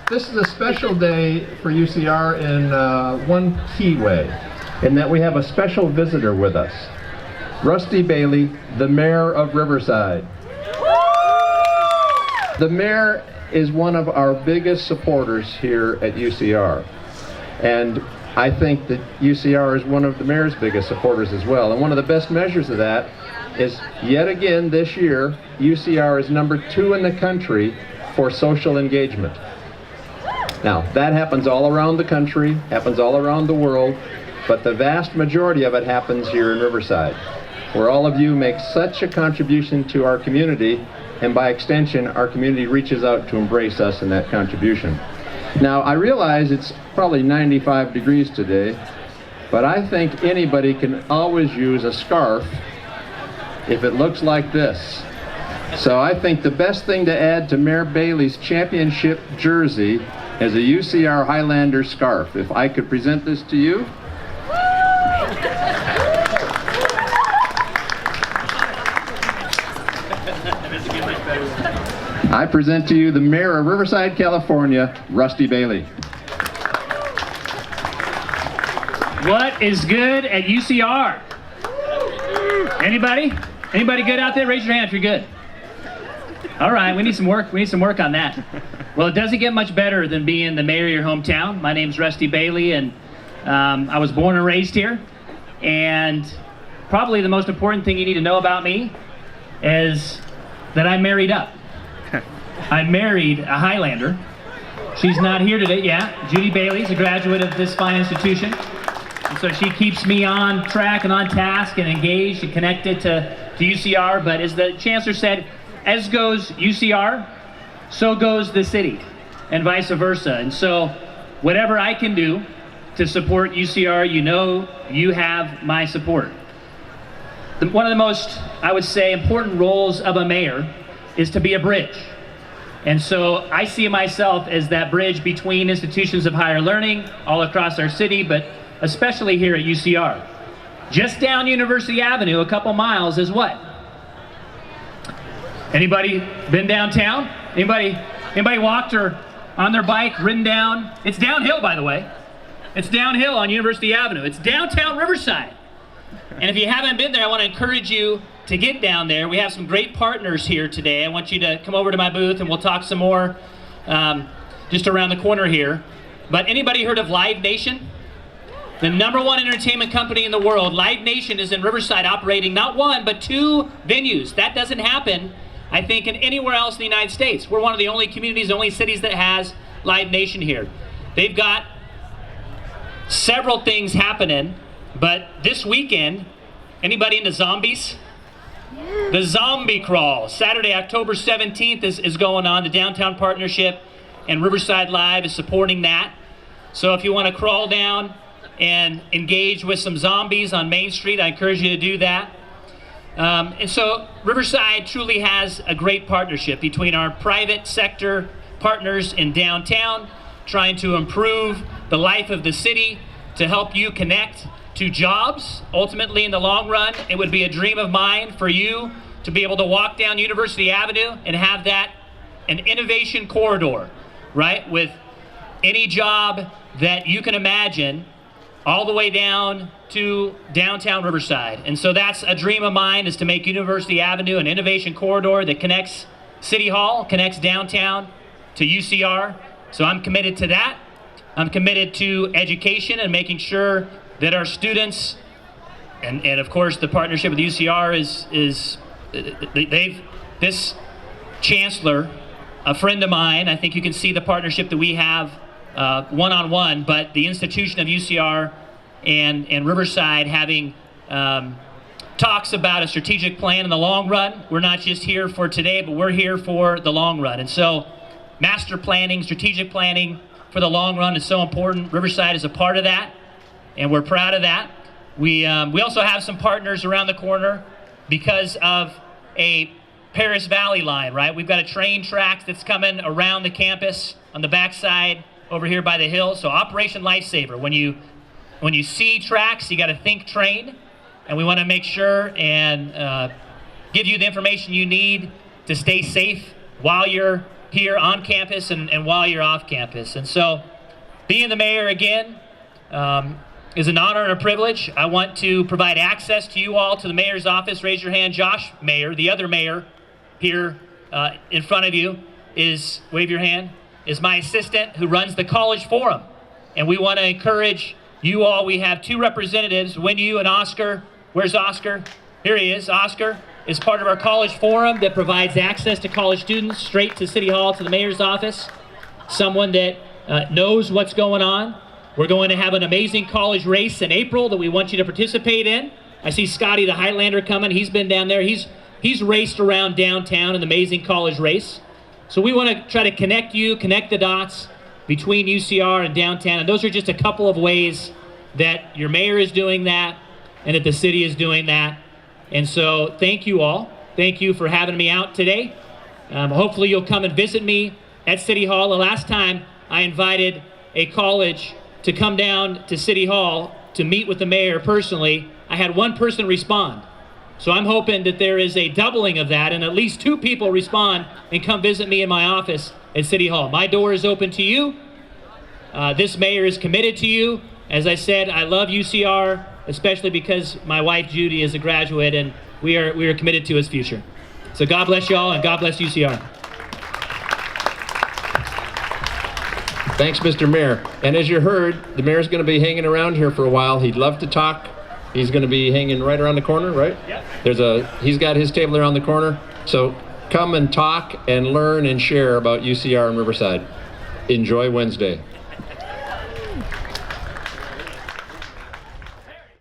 This is a special day for UCR in one key way, in that we have a special visitor with us. Rusty Bailey, the mayor of Riverside. The mayor is one of our biggest supporters here at UCR. And I think that UCR is one of the mayor's biggest supporters as well. And one of the best measures of that is, yet again this year, UCR is #2 in the country for social engagement. Now, that happens all around the country, happens all around the world, but the vast majority of it happens here in Riverside, where all of you make such a contribution to our community, and by extension, our community reaches out to embrace us in that contribution. Now, I realize it's probably 95 degrees today, but I think anybody can always use a scarf if it looks like this. So I think the best thing to add to Mayor Bailey's championship jersey is a UCR Highlander scarf. If I could present this to you. I present to you the mayor of Riverside, California, Rusty Bailey. What is good at UCR? Anybody? Anybody good out there? Raise your hand if you're good. All right, we need some work. We need some work on that. Well, it doesn't get much better than being the mayor of your hometown. My name's Rusty Bailey, and I was born and raised here. And probably the most important thing you need to know about me is that I married up. I married a Highlander. She's not here today. Yeah, Judy Bailey's a graduate of this fine institution. And so she keeps me on track and on task and engaged and connected to UCR. But as the chancellor said, as goes UCR, so goes the city, and vice versa. And so whatever I can do to support UCR, you know you have my support. One of the most, I would say, important roles of a mayor is to be a bridge. And so I see myself as that bridge between institutions of higher learning all across our city, but especially here at UCR. Just down University Avenue, a couple miles, is what? Anybody been downtown? Anybody walked or on their bike, ridden down? It's downhill, by the way. It's downhill on University Avenue. It's downtown Riverside. And if you haven't been there, I want to encourage you to get down there. We have some great partners here today. I want you to come over to my booth and we'll talk some more just around the corner here. But anybody heard of Live Nation? The #1 entertainment company in the world. Live Nation is in Riverside, operating not one, but 2 venues. That doesn't happen, I think, in anywhere else in the United States. We're one of the only communities, the only cities that has Live Nation here. They've got several things happening, but this weekend, anybody into zombies? The Zombie Crawl, Saturday, October 17th is going on. The Downtown Partnership and Riverside Live is supporting that. So if you want to crawl down and engage with some zombies on Main Street, I encourage you to do that. And so Riverside truly has a great partnership between our private sector partners in downtown, trying to improve the life of the city, to help you connect to jobs. Ultimately, in the long run, it would be a dream of mine for you to be able to walk down University Avenue and have that an innovation corridor, right? With any job that you can imagine, all the way down to downtown Riverside. And so that's a dream of mine, is to make University Avenue an innovation corridor that connects City Hall, connects downtown to UCR. So I'm committed to that. I'm committed to education and making sure that our students, and of course the partnership with UCR this chancellor, a friend of mine, I think you can see the partnership that we have one-on-one, but the institution of UCR and Riverside having talks about a strategic plan in the long run. We're not just here for today, but we're here for the long run. And so master planning, strategic planning for the long run is so important. Riverside is a part of that, and we're proud of that. We also have some partners around the corner because of a Paris Valley line, right? We've got a train tracks that's coming around the campus on the backside over here by the hill. So Operation Lifesaver, when you see tracks, you got to think train, and we want to make sure and give you the information you need to stay safe while you're here on campus and while you're off campus. And so being the mayor again is an honor and a privilege. I want to provide access to you all to the mayor's office. Raise your hand. Josh Mayer, the other mayor here in front of you, is, wave your hand, is my assistant who runs the college forum. And we want to encourage you all. We have 2 representatives, you and Oscar. Where's Oscar? Here he is. Oscar is part of our college forum that provides access to college students straight to City Hall, to the mayor's office. Someone that knows what's going on. We're going to have an amazing college race in April that we want you to participate in. I see Scotty the Highlander coming. He's been down there. He's raced around downtown in the amazing college race. So we want to try to connect the dots between UCR and downtown. And those are just a couple of ways that your mayor is doing that and that the city is doing that. And so thank you all. Thank you for having me out today. Hopefully you'll come and visit me at City Hall. The last time I invited a college to come down to City Hall to meet with the mayor personally, I had 1 person respond. So I'm hoping that there is a doubling of that and at least 2 people respond and come visit me in my office at City Hall. My door is open to you. This mayor is committed to you. As I said, I love UCR, especially because my wife Judy is a graduate and we are committed to his future. So God bless y'all and God bless UCR. Thanks, Mr. Mayor. And as you heard, the mayor's going to be hanging around here for a while. He'd love to talk. He's going to be hanging right around the corner, right? Yep. He's got his table around the corner. So come and talk and learn and share about UCR and Riverside. Enjoy Wednesday.